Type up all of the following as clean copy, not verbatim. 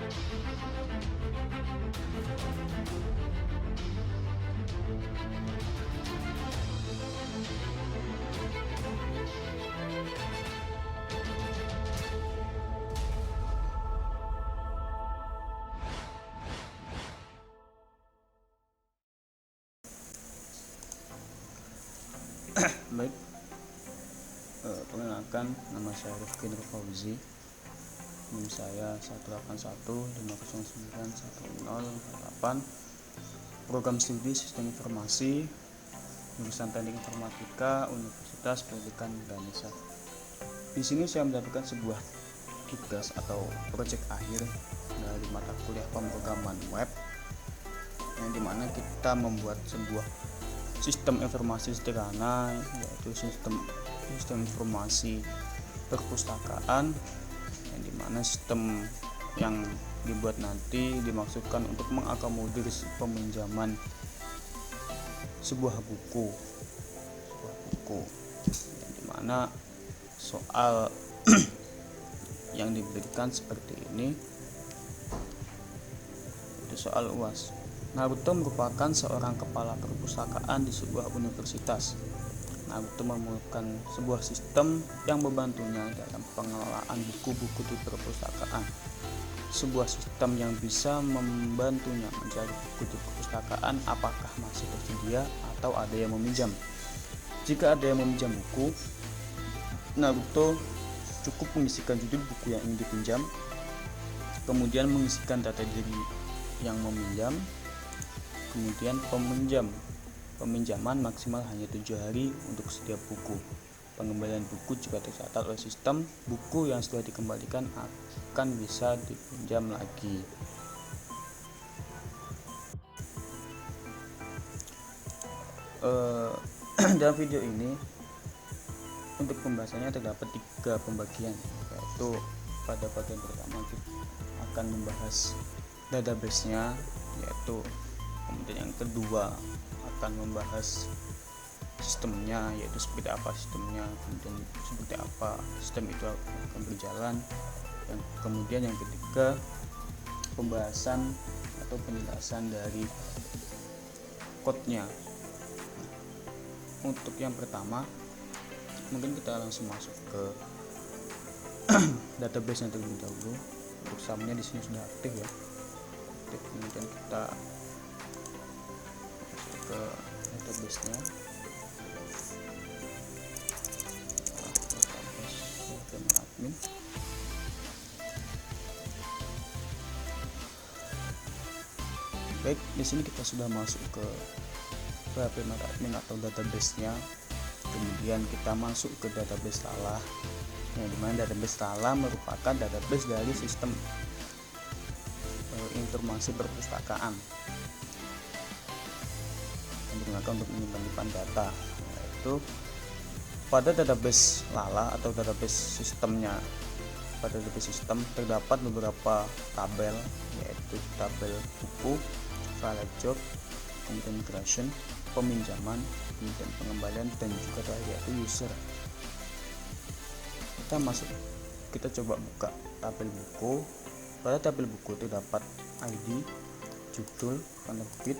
Baik, perkenalkan, nama saya Rifki Nur Fauzi. NIM saya 181509108. Program studi Sistem Informasi, jurusan Teknik Informatika, Universitas Pendidikan Indonesia. Di sini saya mendapatkan sebuah tugas atau proyek akhir dari mata kuliah pemrograman web, yang dimana kita membuat sebuah sistem informasi sederhana, yaitu sistem informasi perpustakaan, yang dimana sistem yang dibuat nanti dimaksudkan untuk mengakomodir peminjaman sebuah buku, yang dimana soal yang diberikan seperti ini, itu soal UAS. Naruto merupakan seorang kepala perpustakaan di sebuah universitas. Naruto memerlukan sebuah sistem yang membantunya dalam pengelolaan buku-buku di perpustakaan. Sebuah sistem yang bisa membantunya mencari buku di perpustakaan apakah masih tersedia atau ada yang meminjam. Jika ada yang meminjam buku, Naruto cukup mengisikan judul buku yang ingin dipinjam, kemudian mengisikan data diri yang meminjam, kemudian peminjaman maksimal hanya 7 hari untuk setiap buku. Pengembalian buku juga tercatat oleh sistem. Buku yang sudah dikembalikan akan bisa dipinjam lagi. Dalam video ini untuk pembahasannya terdapat 3 pembagian, yaitu pada bagian pertama kita akan membahas database-nya, yaitu kemudian yang kedua akan membahas sistemnya, yaitu seperti apa sistemnya, kemudian seperti apa sistem itu akan berjalan, dan kemudian yang ketiga pembahasan atau penjelasan dari code-nya. Untuk yang pertama, mungkin kita langsung masuk ke database yang terlebih dahulu. Untuk sumnya di sini sudah aktif ya. Kemudian kita ke database-nya. Admin. Baik, di sini kita sudah masuk ke PHP admin atau database-nya. Kemudian kita masuk ke database Lala, yang dimana database Lala merupakan database dari sistem informasi perpustakaan yang digunakan untuk menyimpan data, yaitu pada database Lala atau database sistemnya. Pada database sistem terdapat beberapa tabel, yaitu tabel buku, file job, kemudian migration, peminjaman, kemudian pengembalian, dan juga yaitu user. Kita coba buka tabel buku. Pada tabel buku terdapat ID, judul, penerbit,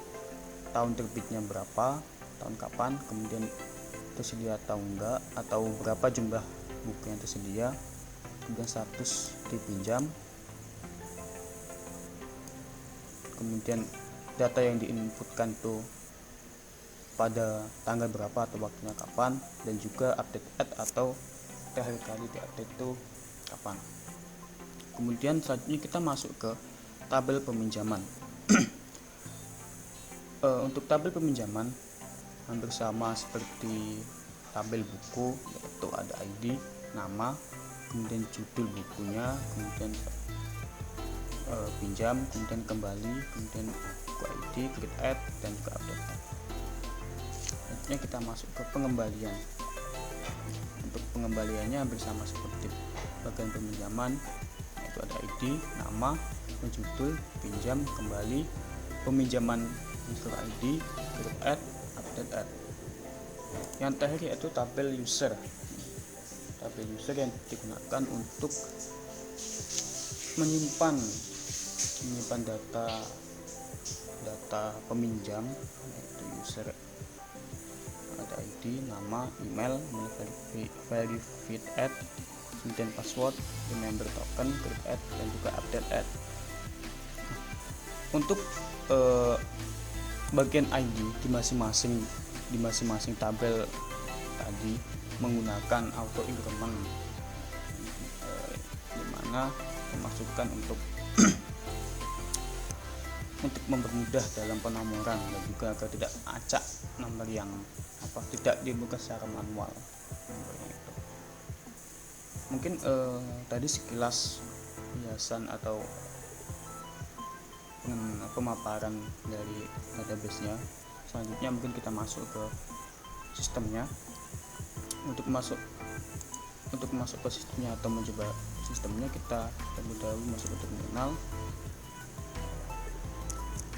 tahun terbitnya berapa, tahun kapan, kemudian tersedia atau enggak, atau berapa jumlah buku yang tersedia, kemudian status dipinjam, kemudian data yang diinputkan tuh pada tanggal berapa atau waktunya kapan, dan juga update atau terakhir kali diupdate itu kapan. Kemudian selanjutnya kita masuk ke tabel peminjaman. Untuk tabel peminjaman hampir sama seperti tabel buku, yaitu ada ID, nama, kemudian judul bukunya, kemudian pinjam, kemudian kembali, kemudian buku ID, create add, dan juga update add. Selanjutnya kita masuk ke pengembalian. Untuk pengembaliannya hampir sama seperti bagian peminjaman, yaitu ada ID, nama, judul, pinjam, kembali, peminjaman user ID, create add, update add. Yang terakhir yaitu tabel user. Tabel user yang digunakan untuk menyimpan menyimpan data peminjam, yaitu user ada ID, nama, email, verified add, kemudian password, remember token, create add, dan juga update add. Untuk bagian ID di masing-masing tabel tadi menggunakan auto increment, dimana memasukkan untuk mempermudah dalam penomoran dan juga agar tidak acak nomor yang tidak dibuka secara manual. Mungkin tadi sekilas hiasan atau pemaparan dari database-nya. Selanjutnya mungkin kita masuk ke sistemnya. Untuk masuk ke sistemnya atau mencoba sistemnya, kita terlebih dahulu masuk ke terminal,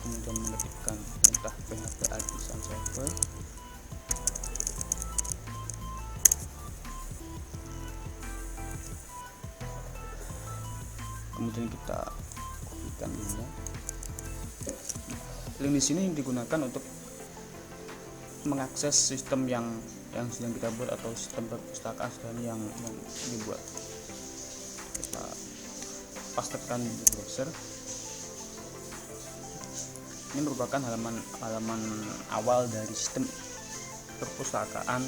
kemudian mengetikkan perintah php artisan server, kemudian kita kopikan linknya. Link di sini digunakan untuk mengakses sistem yang sedang kita buat atau sistem perpustakaan yang dibuat. Kita pastekan di browser. Ini merupakan halaman awal dari sistem perpustakaan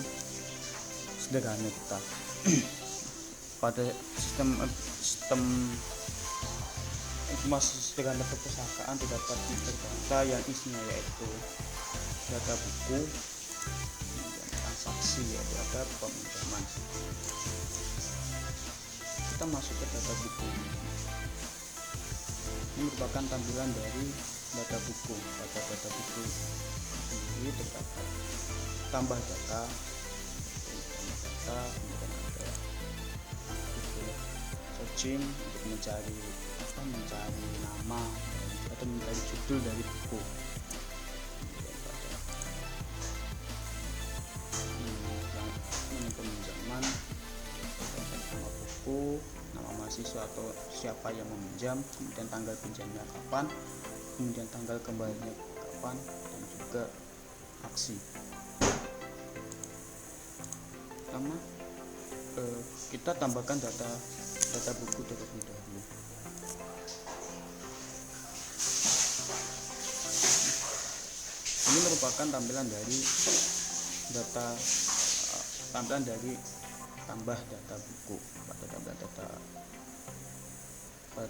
sederhana kita. Pada sistem informasi sederhana perpustakaan terdapat data yang isinya yaitu data buku, kemudian transaksi, yaitu data peminjaman. Kita masuk ke data buku. Ini merupakan tampilan dari data buku. Pada data buku sendiri terdapat tambah data, kemudian ada buku searching untuk mencari nama atau mencari judul dari buku. Kemudian peminjaman, nama buku, nama mahasiswa atau siapa yang meminjam, kemudian tanggal pinjamnya kapan, kemudian tanggal kembalinya kapan, dan juga aksi. Pertama kita tambahkan data buku terlebih dahulu. Ini merupakan tampilan dari tambah data buku. Pada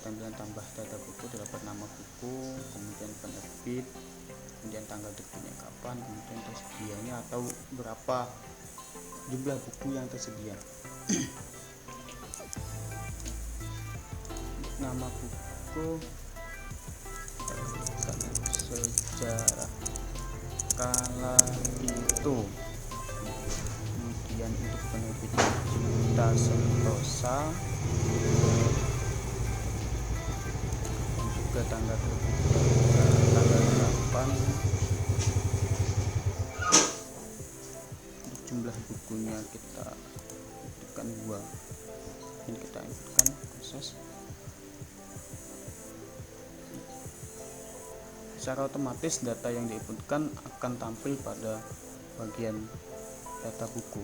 tampilan tambah data buku terdapat nama buku, kemudian penerbit, kemudian tanggal terbitnya kapan, kemudian tersedianya atau berapa jumlah buku yang tersedia. Nama buku sejarah kala itu, kemudian untuk penerbitnya Cinta Sentosa, dan juga tanggal terbitnya tanggal 8, untuk jumlah bukunya kita inputkan 2. Ini kita inputkan proses. Secara otomatis data yang diinputkan akan tampil pada bagian data buku.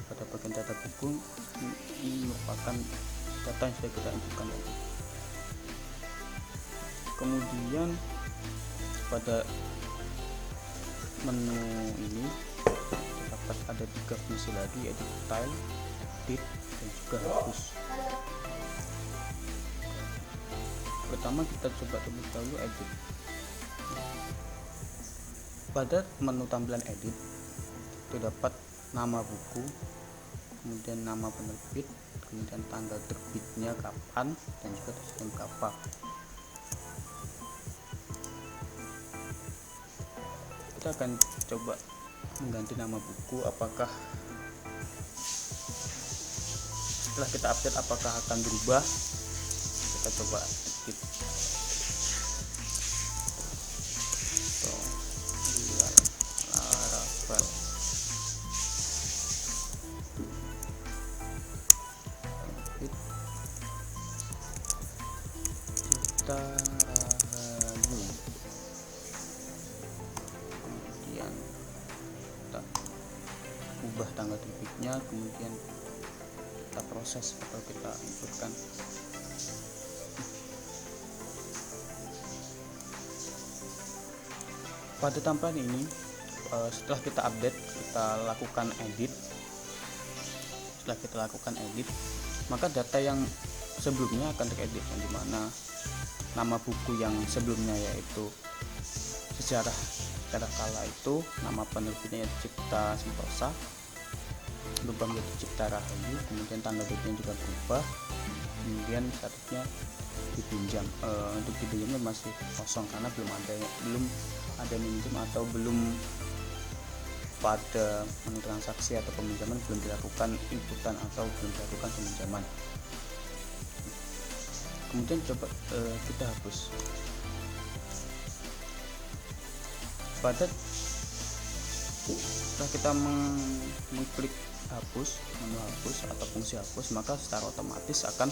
Pada bagian data buku ini merupakan data yang sudah kita inputkan tadi. Kemudian pada menu ini terdapat ada 3 fungsi lagi, yaitu style, edit, dan juga hapus. Pertama kita coba terlebih dahulu edit. Pada menu tampilan edit terdapat nama buku, kemudian nama penerbit, kemudian tanggal terbitnya kapan, dan juga tersedia berapa. Kita akan coba mengganti nama buku. Apakah setelah kita update apakah akan berubah? Kita coba edit. Kita debitnya, kemudian kita proses atau kita inputkan. Pada tampilan ini, setelah kita update, kita lakukan edit. Setelah kita lakukan edit, maka data yang sebelumnya akan teredit, yang dimana nama buku yang sebelumnya yaitu Sejarah Kala itu, nama penerbitnya Cipta Sentosa berubah menjadi Cipta Rahayu, kemudian tanggal terbitnya juga berubah, kemudian statusnya dipinjam. Untuk dipinjamnya masih kosong karena belum ada minjem atau belum pada menu transaksi atau peminjaman, belum dilakukan inputan atau belum dilakukan peminjaman. Kemudian coba kita hapus. Setelah kita mengklik hapus, menu hapus atau fungsi hapus, maka secara otomatis akan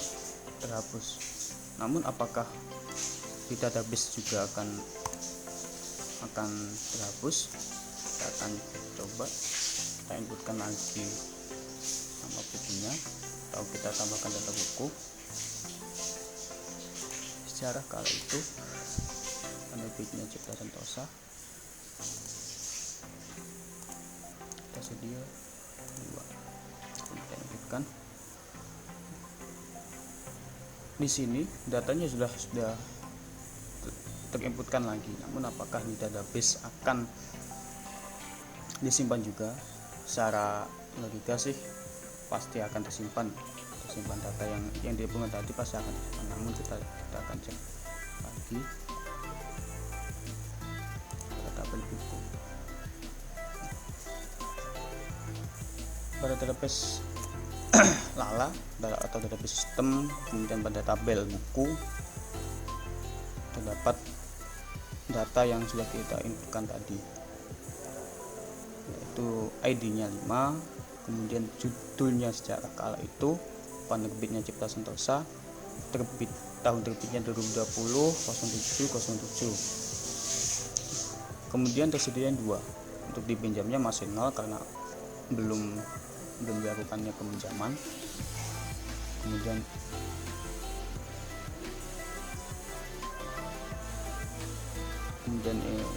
terhapus. Namun apakah di database juga akan terhapus? Kita akan coba kita inputkan lagi nama bukunya atau kita tambahkan data buku Sejarah Kala itu, penerbitnya Cipta Sentosa, kita sedia 2, kita inputkan. Di sini datanya sudah terinputkan lagi, namun apakah di database akan disimpan juga? Secara logika sih pasti akan tersimpan data yang dihubungkan tadi pasti akan disimpan, namun kita akan cek lagi pada tabel buku. Pada database Lala atau database sistem, kemudian pada tabel buku terdapat data yang sudah kita inputkan tadi, yaitu ID-nya 5, kemudian judulnya Sejarah Kala itu, penerbitnya Cipta Sentosa, tahun terbitnya 2020 0707. Kemudian tersedia 2, untuk dipinjamnya masih 0 karena belum dilakukannya peminjaman. Kemudian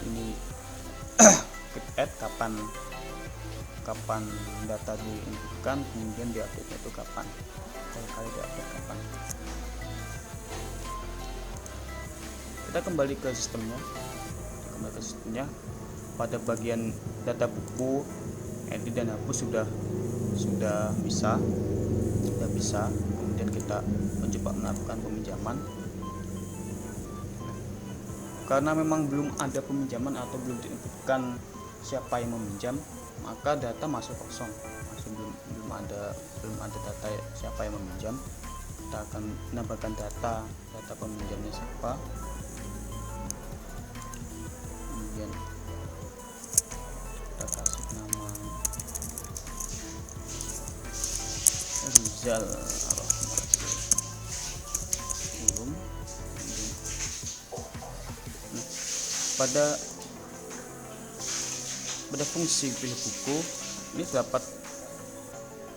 ini klik add, kapan data diinputkan, kemudian diupdate itu kapan, kali diupdate kapan. Kita kembali ke sistemnya. Pada bagian data buku, edit dan hapus sudah bisa. Kemudian kita mencoba melakukan peminjaman. Karena memang belum ada peminjaman atau belum diinputkan siapa yang meminjam, maka data masih kosong, belum ada data siapa yang meminjam. Kita akan menambahkan data peminjamnya siapa, kemudian kita kasih nama Rizal belum. Pada fungsi pilih buku ini terdapat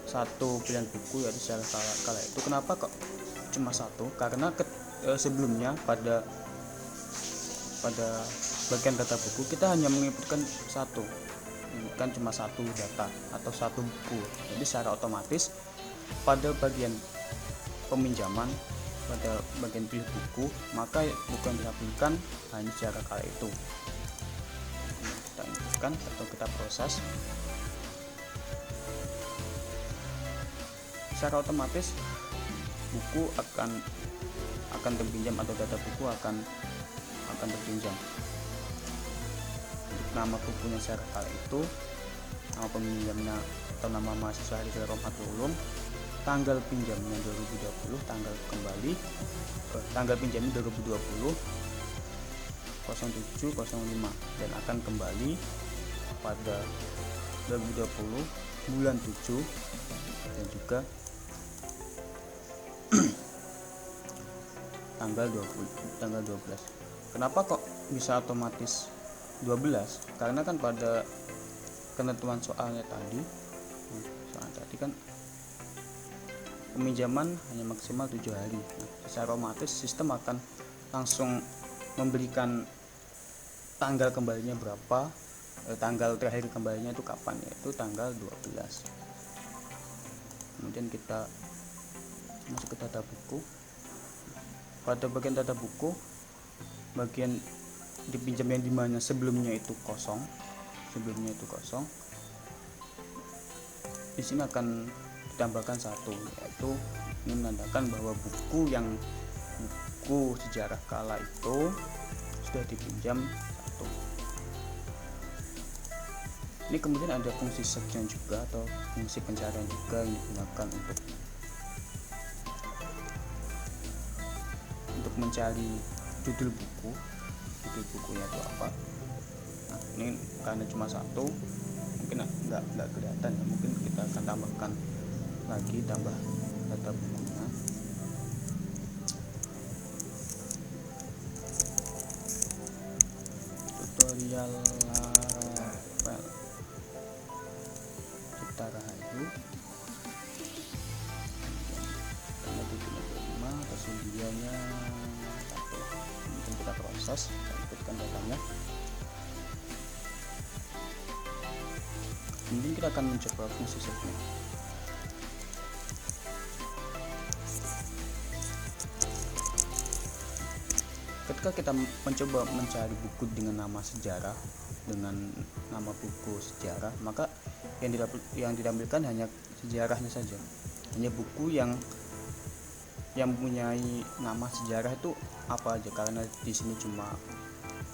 satu pilihan buku, yaitu Sejarah Kala itu. Kenapa kok cuma satu? Karena sebelumnya pada bagian data buku kita hanya menginputkan cuma satu data atau satu buku. Jadi secara otomatis pada bagian peminjaman, pada bagian pilih buku, maka buku yang ditampilkan hanya Sejarah Kala itu. Kita inputkan atau kita proses. Secara otomatis buku akan terpinjam atau data buku akan terpinjam. Nama bukunya Sejarah Kala itu, nama peminjamnya atau nama mahasiswa Rizal Rohmatul Ulum, tanggal pinjamnya 2020, tanggal pinjamnya 2020 0705, dan akan kembali pada 2020 bulan 7 dan juga tanggal 12. Kenapa kok bisa otomatis 12? Karena kan pada ketentuan soalnya tadi, tadi kan peminjaman hanya maksimal 7 hari. Nah, secara otomatis sistem akan langsung memberikan tanggal kembalinya berapa, tanggal terakhir kembalinya itu kapan, yaitu tanggal 12. Kemudian kita masuk ke data buku. Pada bagian data buku, bagian dipinjam yang dimana sebelumnya itu kosong, di sini akan ditambahkan 1, yaitu ini menandakan bahwa buku sejarah kala itu sudah dipinjam 1. Ini kemudian ada fungsi section juga atau fungsi pencarian juga yang digunakan untuk mencari judul bukunya itu apa. Nah, ini karena cuma 1 mungkin nggak kelihatan ya, mungkin kita akan tambah data bukunya. Tutorial Laravel Cipta Rahayu karena 7.5 tersedianya 1. Mungkin kita proses, kita inputkan datanya. Kemudian kita akan mencoba fungsi search-nya. Ketika kita mencoba mencari buku dengan nama sejarah, dengan nama buku sejarah, maka yang ditampilkan hanya sejarahnya saja. Hanya buku yang mempunyai nama sejarah itu apa aja, karena di sini cuma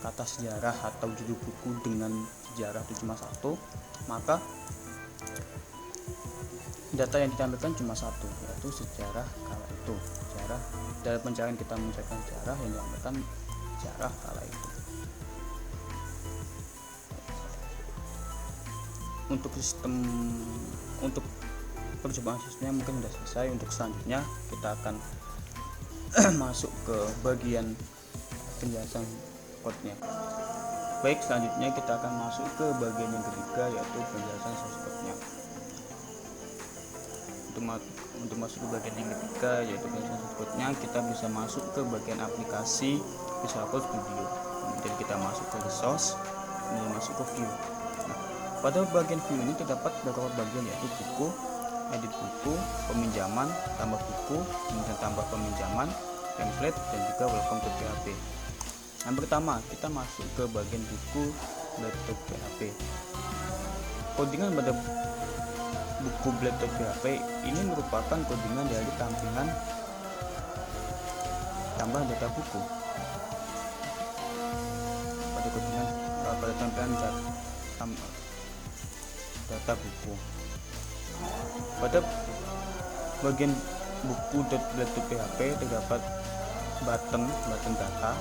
kata sejarah atau judul buku dengan sejarah itu cuma 1, maka data yang ditampilkan cuma 1, yaitu sejarah kala itu. Dalam pencarian kita mencarikan sejarah, yang ditampilkan sejarah kala itu. Untuk percobaan sistemnya mungkin sudah selesai. Untuk selanjutnya kita akan masuk ke bagian penjelasan code-nya. Baik, selanjutnya kita akan masuk ke bagian yang ketiga, yaitu penjelasan source code-nya. Untuk masuk ke bagian yang ketiga, yaitu penjelasan source code-nya, kita bisa masuk ke bagian aplikasi Visual Code Studio. Kemudian kita masuk ke resource, kemudian masuk ke view. Nah, pada bagian view ini terdapat beberapa bagian, yaitu buku, edit buku, peminjaman, tambah buku, kemudian tambah peminjaman, template, dan juga welcome to PHP. Yang pertama, kita masuk ke bagian buku blade.php. Codingan pada buku blade.php ini merupakan codingan dari tampilan tambah data buku. Pada tampilan data buku. Pada bagian buku.blade.php terdapat button data.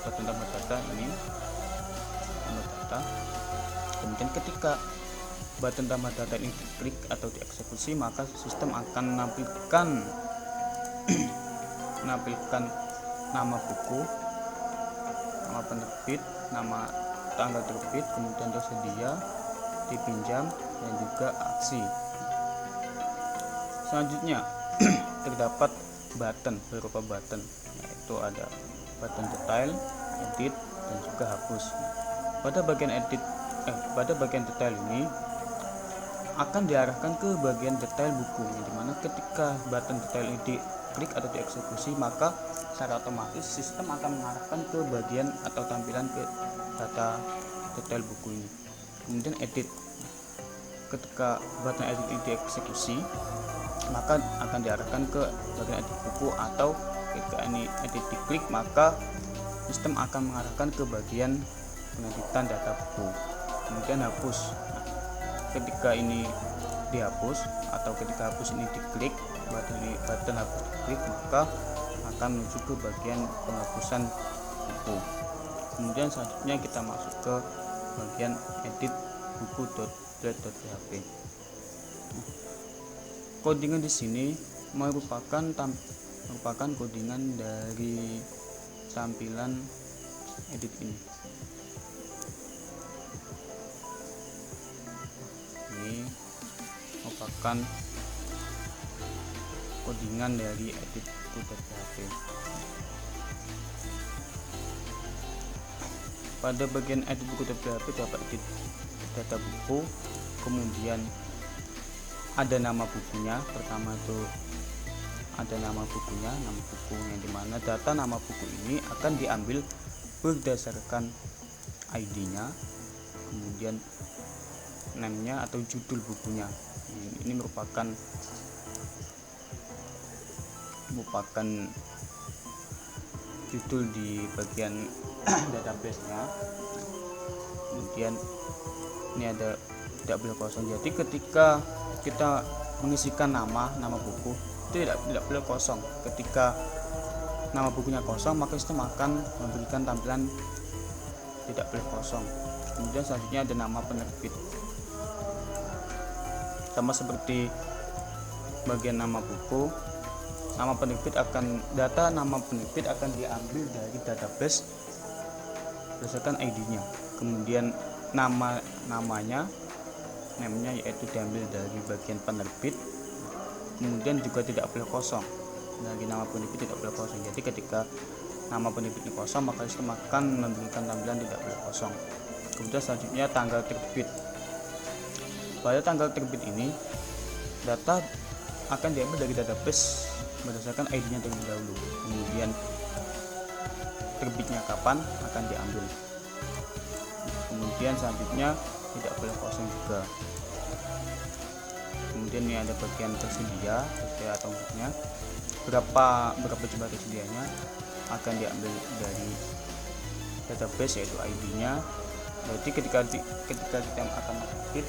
Button tambah data ini tambah data. Kemudian ketika button tambah data ini diklik atau dieksekusi, maka sistem akan menampilkan nama buku, nama penerbit, nama tanggal terbit, kemudian tersedia, dipinjam, dan juga aksi. Selanjutnya terdapat beberapa button, yaitu ada button detail, edit, dan juga hapus. Pada bagian detail ini akan diarahkan ke bagian detail buku, dimana ketika button detail ini diklik atau dieksekusi, maka secara otomatis sistem akan mengarahkan ke bagian atau tampilan ke data detail buku ini. Kemudian edit, ketika button edit ini dieksekusi, maka akan diarahkan ke bagian edit buku, atau ketika ini edit diklik, maka sistem akan mengarahkan ke bagian pengeditan data buku. Kemudian hapus, ketika ini dihapus atau ketika hapus ini diklik, button hapus diklik, maka akan menuju ke bagian penghapusan buku. Kemudian selanjutnya kita masuk ke bagian edit buku.blade.php. Codingan di sini merupakan codingan dari tampilan edit ini. merupakan codingan dari edit buku.php. Pada bagian edit buku.php dapat edit data buku, kemudian ada nama bukunya. Pertama itu ada nama bukunya, nama buku yang dimana data nama buku ini akan diambil berdasarkan ID-nya, kemudian name-nya atau judul bukunya. Ini merupakan judul di bagian database-nya. Kemudian ini ada tidak boleh kosong. Jadi ketika kita mengisikan nama buku itu tidak boleh kosong. Ketika nama bukunya kosong, maka sistem akan memberikan tampilan tidak boleh kosong. Kemudian selanjutnya ada nama penerbit. Sama seperti bagian nama buku, data nama penerbit akan diambil dari database berdasarkan ID-nya. Kemudian namanya yaitu diambil dari bagian penerbit. Kemudian juga tidak boleh kosong. Dari nama penerbit tidak boleh kosong. Jadi ketika nama penerbit ini kosong, maka sistem akan memberikan tampilan tidak boleh kosong. Kemudian selanjutnya tanggal terbit. Pada tanggal terbit ini data akan diambil dari database berdasarkan ID-nya terlebih dahulu. Kemudian terbitnya kapan akan diambil. Kemudian selanjutnya tidak boleh kosong juga. Kemudian ini ada bagian tersedia atau enggaknya, berapa jumlah tersedianya akan diambil dari database yaitu ID-nya. Jadi ketika kita akan mengedit,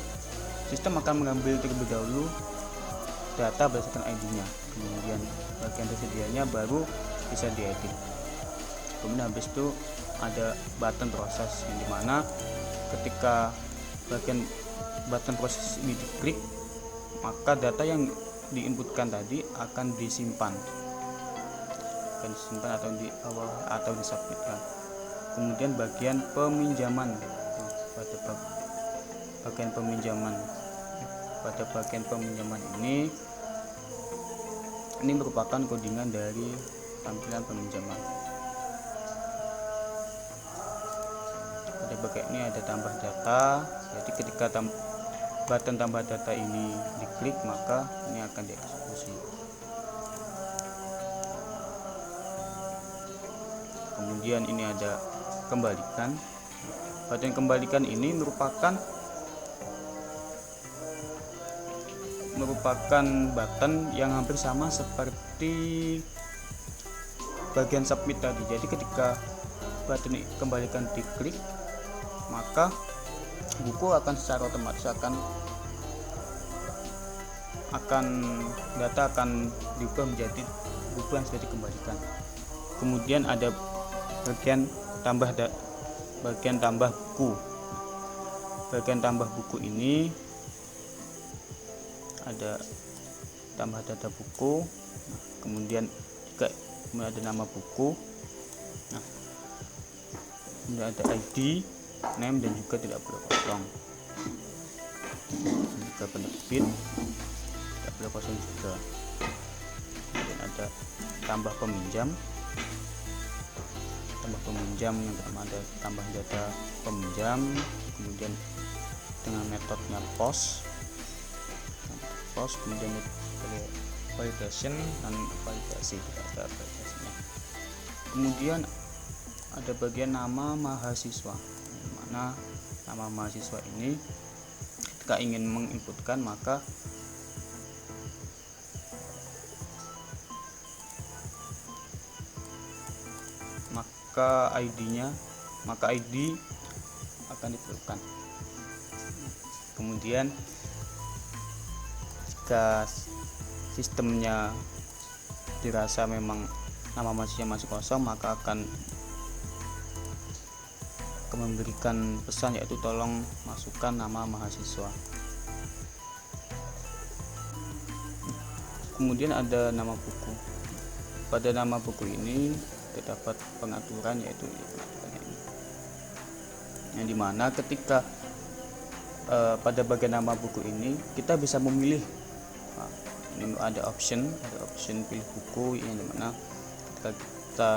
sistem akan mengambil terlebih dahulu data berdasarkan ID-nya, kemudian bagian tersedianya baru bisa diedit. Kemudian habis itu ada button proses yang dimana ketika bagian button proses ini diklik, maka data yang diinputkan tadi akan disimpan atau disubmitkan. Kemudian bagian peminjaman, pada bagian peminjaman ini merupakan codingan dari tampilan peminjaman. Pada bagian ini ada tambah data. Jadi ketika button tambah data ini diklik, maka ini akan dieksekusi. Kemudian ini ada kembalikan. Button kembalikan ini merupakan button yang hampir sama seperti bagian submit tadi. Jadi ketika button kembalikan diklik, maka buku akan secara otomatis data akan diubah menjadi buku yang sudah dikembalikan. Kemudian ada bagian tambah buku. Bagian tambah buku ini ada tambah data buku. Kemudian juga ada nama buku. Kemudian ada ID, name, dan juga tidak boleh kosong. Juga penerbit tidak boleh kosong juga. Kemudian ada tambah peminjam yang pertama ada tambah data peminjam, kemudian dengan metodenya post, kemudian validation dan validasi, tidak ada validasinya. Kemudian ada bagian nama mahasiswa, di mana nama mahasiswa ini ketika ingin menginputkan maka ID akan diperlukan. Kemudian jika sistemnya dirasa memang nama mahasiswa masih kosong, maka akan memberikan pesan yaitu tolong masukkan nama mahasiswa. Kemudian ada nama buku. Pada nama buku ini terdapat pengaturan yaitu ini, yang dimana ketika pada bagian nama buku ini kita bisa memilih Ini ada option pilih buku, yang dimana ketika kita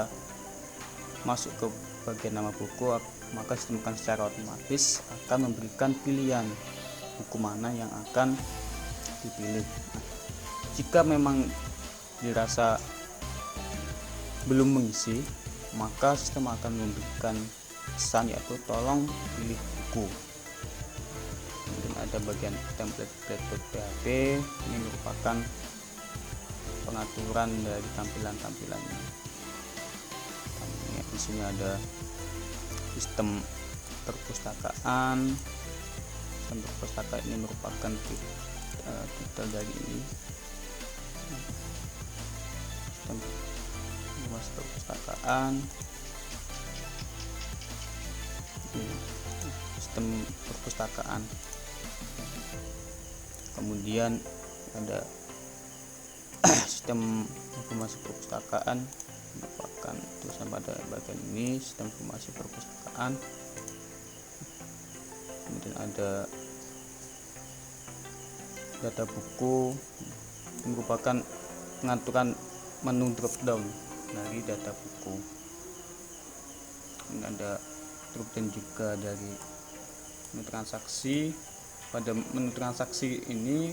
masuk ke bagian nama buku, maka sistem akan secara otomatis akan memberikan pilihan buku mana yang akan dipilih. Jika memang dirasa belum mengisi, maka sistem akan memberikan pesan, yaitu tolong pilih buku. Kemudian ada bagian template.php, ini merupakan pengaturan dari tampilan-tampilannya. Di sini ada sistem perpustakaan. Sistem perpustakaan ini merupakan titel dari ini. Sistem perpustakaan. Sistem perpustakaan. Kemudian ada sistem informasi perpustakaan, merupakan tulisan pada bagian ini, sistem informasi perpustakaan. Kemudian ada data buku, merupakan pengaturan menu drop down dari data buku. Ini ada drop down juga dari menu transaksi. Pada menu transaksi ini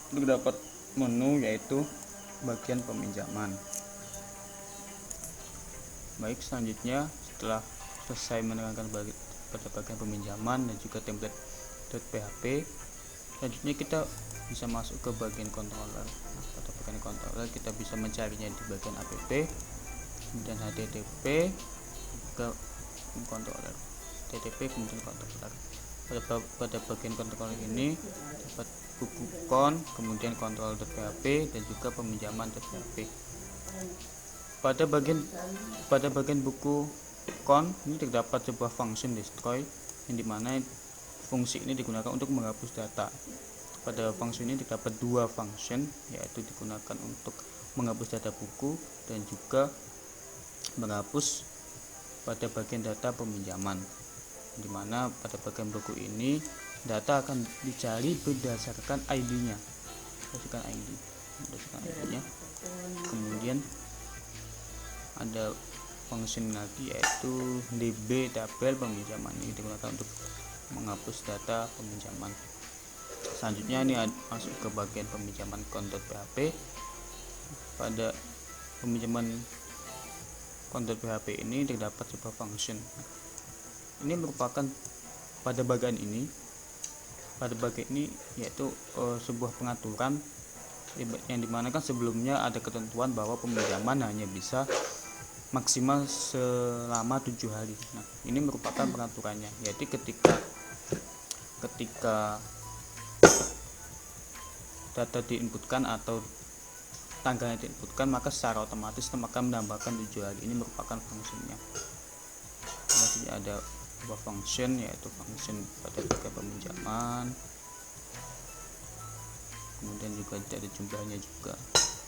terdapat menu, yaitu bagian peminjaman. Baik, selanjutnya setelah selesai menerangkan pada bagian peminjaman dan juga template.php, selanjutnya kita bisa masuk ke bagian controller. Pada bagian controller kita bisa mencarinya di bagian app, kemudian http ke controller, http kemudian controller. Pada bagian controller ini dapat buku kon, kemudian control.php dan juga peminjaman.php. Pada bagian buku kon ini terdapat sebuah function destroy, yang dimana fungsi ini digunakan untuk menghapus data. Pada function ini terdapat dua function, yaitu digunakan untuk menghapus data buku dan juga menghapus pada bagian data peminjaman, dimana pada bagian buku ini data akan dicari berdasarkan ID-nya, berdasarkan ID-nya. Kemudian ada function lagi, yaitu db tabel peminjaman, ini digunakan untuk menghapus data peminjaman. Selanjutnya ini masuk ke bagian peminjaman con.php. Pada peminjaman con.php ini terdapat sebuah function. Ini merupakan pada bagian ini yaitu sebuah pengaturan yang dimana kan sebelumnya ada ketentuan bahwa peminjaman hanya bisa maksimal selama 7 hari. Nah, ini merupakan pengaturannya, yaitu ketika data diinputkan atau tanggalnya diinputkan, maka secara otomatis sistem akan menambahkan 7 hari. Ini merupakan fungsinya. Jadi ada sebuah function, yaitu function pada bagian peminjaman. Kemudian juga ada jumlahnya juga.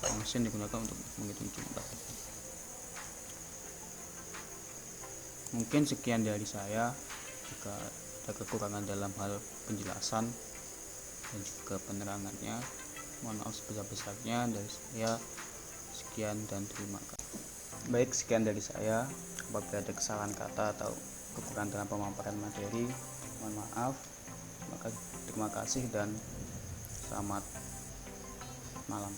Function digunakan untuk menghitung jumlah. Mungkin sekian dari saya. Jika ada kekurangan dalam hal penjelasan dan juga penerangannya, mohon maaf sebesar-besarnya dari saya. Sekian dan terima kasih. Baik, sekian dari saya. Apabila ada kesalahan kata atau kekurangan dalam pemaparan materi, mohon maaf. Terima kasih dan selamat malam.